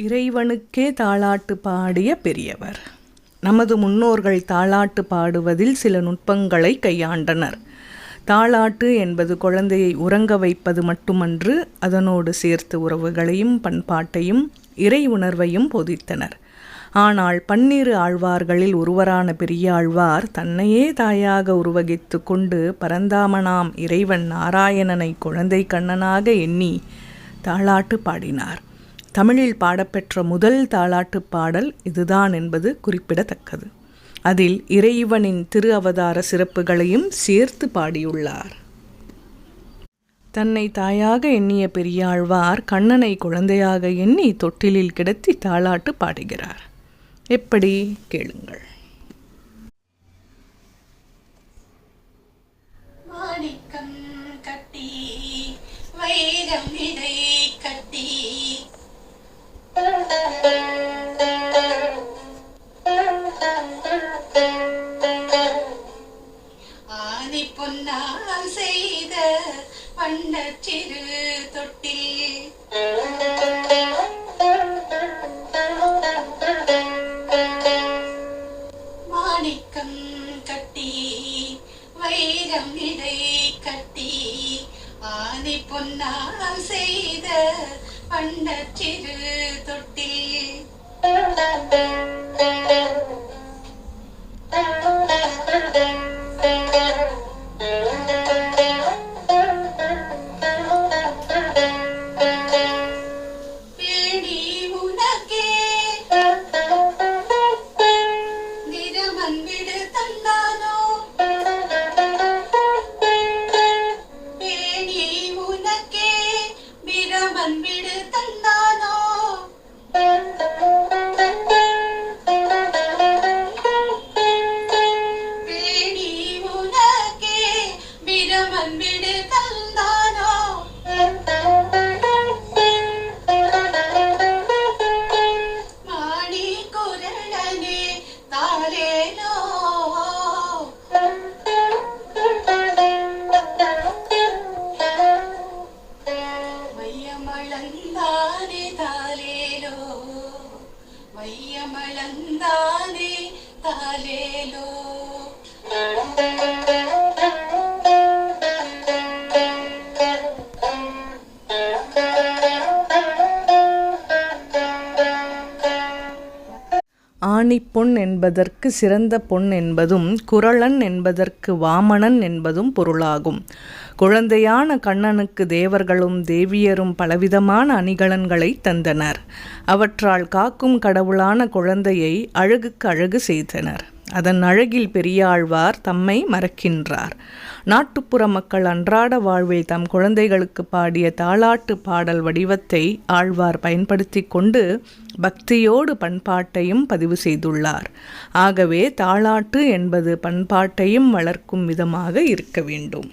இறைவனுக்கே தாலாட்டு பாடிய பெரியவர். நமது முன்னோர்கள் தாலாட்டு பாடுவதில் சில நுட்பங்களை கையாண்டனர். தாலாட்டு என்பது குழந்தையை உறங்க வைப்பது மட்டுமன்று, அதனோடு சேர்த்து உறவுகளையும் பண்பாட்டையும் இறை உணர்வையும் போதித்தனர். ஆனால் 12 ஆழ்வார்களில் ஒருவரான பெரியாழ்வார் தன்னையே தாயாக உருவகித்து கொண்டு பரந்தாமனாம் இறைவன் நாராயணனை குழந்தை கண்ணனாக எண்ணி தாலாட்டு பாடினார். தமிழில் பாடப்பெற்ற முதல் தாலாட்டு பாடல் இதுதான் என்பது குறிப்பிடத்தக்கது. அதில் இறைவனின் திரு அவதார சிறப்புகளையும் சேர்த்து பாடியுள்ளார். தன்னை தாயாக எண்ணிய பெரியாழ்வார் கண்ணனை குழந்தையாக எண்ணி தொட்டிலில் கிடத்தி தாலாட்டு பாடுகிறார். எப்படி கேளுங்கள். மாணிக்கம் கட்டி வைரம் இடை கட்டி ஆதி பொன்னால் செய்த வண்ணச்சிறு தொட்டில் மாணிக்கம் கட்டி வைரம் இடை கட்டி ஆதி பொன்னால் செய்த வண்ணச்சிறு தொட்டில் பேணி உனக்கே நிறமன் விடு தந்தானோ, பேணி உனக்கே நிறமன் விடு தந்தானோ, பேணி உனக்கே நிறமன் விடு தந்தானோ, மாணி குரலனே தாலேலோ, மையமளந்தானே தாலேலோ, மையமளந்தானே தாலேலோ. ஆணிப்பொன் என்பதற்கு சிறந்த பொன் என்பதும், குறளன் என்பதற்கு வாமனன் என்பதும் பொருளாகும். குழந்தையான கண்ணனுக்கு தேவர்களும் தேவியரும் பலவிதமான அணிகலன்களை தந்தனர். அவற்றால் காக்கும் கடவுளான குழந்தையை அழகுக்கு அழகு செய்தனர். அதன் அழகில் பெரியாழ்வார் தம்மை மறக்கின்றார். நாட்டுப்புற மக்கள் அன்றாட வாழ்வில் தம் குழந்தைகளுக்கு பாடிய தாலாட்டு பாடல் வடிவத்தை ஆழ்வார் பயன்படுத்தி கொண்டு பக்தியோடு பண்பாட்டையும் பதிவு செய்துள்ளார். ஆகவே தாலாட்டு என்பது பண்பாட்டையும் வளர்க்கும் விதமாக இருக்க வேண்டும்.